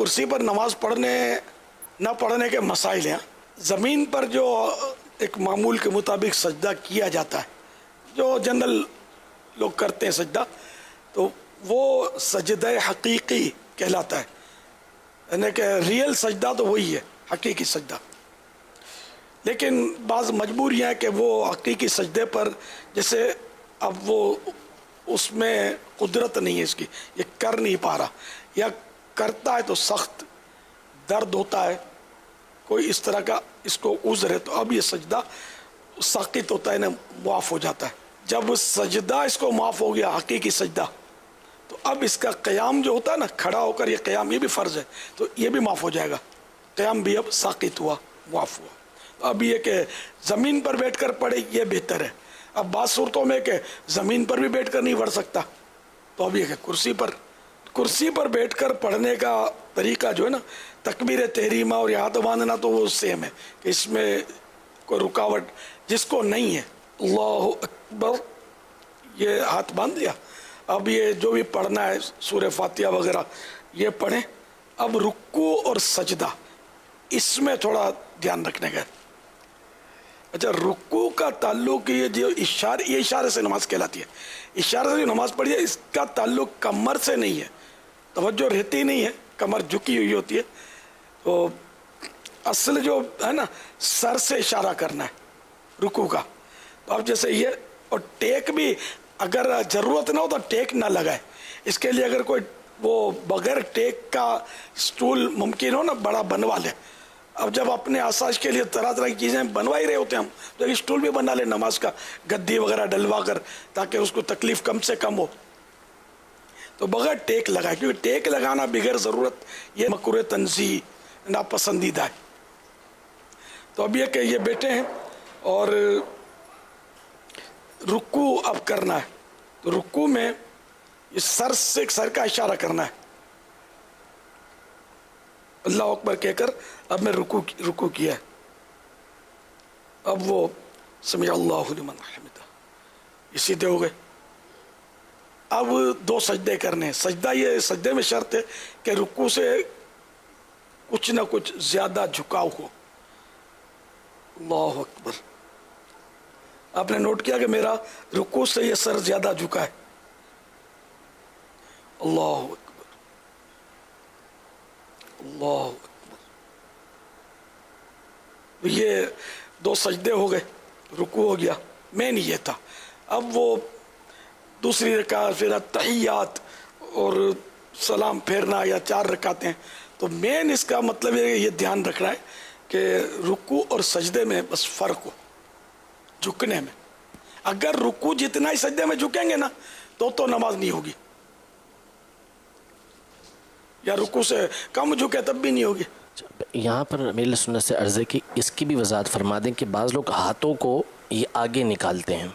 کرسی پر نماز پڑھنے نہ پڑھنے کے مسائل ہیں. زمین پر جو ایک معمول کے مطابق سجدہ کیا جاتا ہے، جو جنرل لوگ کرتے ہیں سجدہ، تو وہ سجدہ حقیقی کہلاتا ہے. یعنی کہ ریئل سجدہ تو وہی ہے، حقیقی سجدہ. لیکن بعض مجبوریاں ہیں کہ وہ حقیقی سجدے پر جیسے اب وہ اس میں قدرت نہیں ہے اس کی، یہ کر نہیں پا رہا، یا کرتا ہے تو سخت درد ہوتا ہے، کوئی اس طرح کا اس کو عذر ہے، تو اب یہ سجدہ ساقط ہوتا ہے نا، معاف ہو جاتا ہے. جب سجدہ اس کو معاف ہو گیا، حقیقی سجدہ، تو اب اس کا قیام جو ہوتا ہے نا، کھڑا ہو کر یہ قیام، یہ بھی فرض ہے، تو یہ بھی معاف ہو جائے گا. قیام بھی اب ساقط ہوا، معاف ہوا. اب یہ کہ زمین پر بیٹھ کر پڑھے یہ بہتر ہے. اب بعض صورتوں میں کہ زمین پر بھی بیٹھ کر نہیں پڑھ سکتا، تو اب یہ کہ کرسی پر بیٹھ کر پڑھنے کا طریقہ جو ہے نا، تکبیر تحریمہ اور ہاتھ باندھنا تو وہ سیم ہے کہ اس میں کوئی رکاوٹ جس کو نہیں ہے، اللہ اکبر یہ ہاتھ باندھ لیا. اب یہ جو بھی پڑھنا ہے سورہ فاتحہ وغیرہ یہ پڑھیں. اب رکوع اور سجدہ اس میں تھوڑا دھیان رکھنے کا. اچھا، رکوع کا تعلق یہ جو اشارے سے نماز کہلاتی ہے. اشارے سے جو نماز پڑھی ہے اس کا تعلق کمر سے نہیں ہے، توجہ رہتی نہیں ہے، کمر جھکی ہوئی ہوتی ہے. تو اصل جو ہے نا، سر سے اشارہ کرنا ہے رکوع کا. تو اب جیسے یہ، اور ٹیک بھی اگر ضرورت نہ ہو تو ٹیک نہ لگائے. اس کے لیے اگر کوئی وہ بغیر ٹیک کا سٹول ممکن ہو نا، بڑا بنوا لے. اب جب اپنے آسائش کے لیے طرح طرح کی چیزیں بنوا ہی رہے ہوتے ہیں ہم، تو ایک سٹول بھی بنا لے نماز کا، گدی وغیرہ ڈلوا کر، تاکہ اس کو تکلیف کم سے کم ہو. تو بغیر ٹیک لگائے، کیونکہ ٹیک لگانا بغیر ضرورت یہ مکروہ تنزیہ، ناپسندیدہ ہے. تو اب یہ کہ یہ بیٹھے ہیں اور رکوع اب کرنا ہے. تو رکوع میں یہ سر کا اشارہ کرنا ہے، اللہ اکبر کہہ کر اب میں رکوع کیا ہے. اب وہ سمع اللہ لمن حمدہ، یہ سیدھے ہو گئے. اب 2 سجدے کرنے ہیں. سجدے میں شرط ہے کہ رکوع سے کچھ نہ کچھ زیادہ جھکاؤ ہو. اللہ اکبر. آپ نے نوٹ کیا کہ میرا رکوع سے یہ سر زیادہ جھکا ہے. اللہ اکبر، اللہ اکبر. یہ 2 سجدے ہو گئے، رکوع ہو گیا. مین یہ تھا. اب وہ دوسری رکعت، پھر تحیات اور سلام پھیرنا، یا 4 رکعتیں. تو مین اس کا مطلب ہے کہ یہ دھیان رکھنا ہے کہ رکوع اور سجدے میں بس فرق ہو جھکنے میں. اگر رکوع جتنا ہی سجدے میں جھکیں گے نا تو نماز نہیں ہوگی، یا رکوع سے کم جھکے تب بھی نہیں ہوگی. یہاں پر میرے سنت سے عرض ہے کہ اس کی بھی وضاحت فرما دیں کہ بعض لوگ ہاتھوں کو یہ آگے نکالتے ہیں،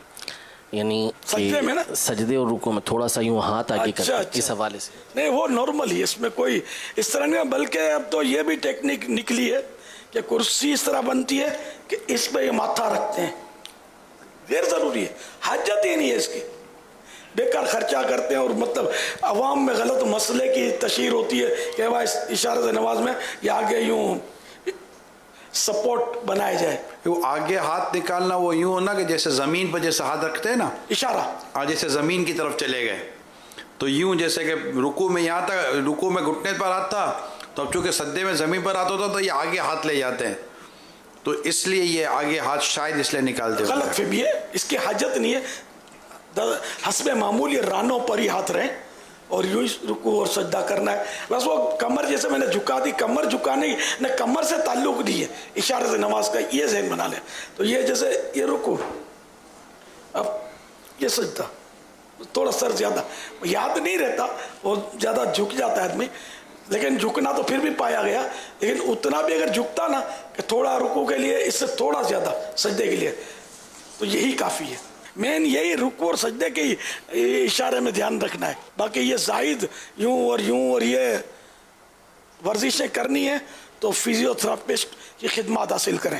یعنی سجدے میں نا، سجدے اور رکوع میں تھوڑا سا یوں ہاتھ آگے کرتے ہیں. اس حوالے سے نہیں، وہ نارمل ہی، اس میں کوئی اس طرح نہیں. بلکہ اب تو یہ بھی ٹیکنیک نکلی ہے کہ کرسی اس طرح بنتی ہے کہ اس پہ یہ ماتھا رکھتے ہیں. غیر ضروری ہے، حاجت ہی نہیں ہے اس کی، بیکار خرچہ کرتے ہیں. اور مطلب عوام میں غلط مسئلے کی تشہیر ہوتی ہے کہ بھائی اشارہ سے نماز میں یہ آگے یوں سپورٹ بنائے جائے. وہ آگے ہاتھ نکالنا وہ یوں ہونا کہ جیسے زمین پر جیسے ہاتھ رکھتے ہیں نا، اشارہ جیسے زمین کی طرف چلے گئے، تو یوں جیسے کہ رکوع میں یہاں تک، رکوع میں گھٹنے پر ہاتھ تھا، تو اب چونکہ سجدے میں زمین پر ہاتھ ہوتا تو یہ آگے ہاتھ لے جاتے ہیں، تو اس لیے یہ آگے ہاتھ شاید اس لیے نکالتے ہیں. غلط فہمی ہے، اس کی حاجت نہیں ہے. حسب معمول یہ رانوں پر ہی ہاتھ رہیں اور یوں رکوع اور سجدہ کرنا ہے. بس وہ کمر جیسے میں نے جھکا دی، کمر جھکانے نہ کمر سے تعلق نہیں ہے، اشارے سے نماز کا یہ ذہن بنا لیں. تو یہ جیسے یہ رکوع، اب یہ سجدہ، تھوڑا سر زیادہ یاد نہیں رہتا، وہ زیادہ جھک جاتا ہے آدمی. لیکن جھکنا تو پھر بھی پایا گیا، لیکن اتنا بھی اگر جھکتا نا کہ تھوڑا رکوع کے لیے اس سے تھوڑا زیادہ سجدے کے لیے، تو یہی کافی ہے. مین یہی رکوع اور سجدے کے اشارے میں دھیان رکھنا ہے. باقی یہ زائد یوں اور یہ ورزشیں کرنی ہے تو فزیو تھراپسٹ کی خدمات حاصل کریں.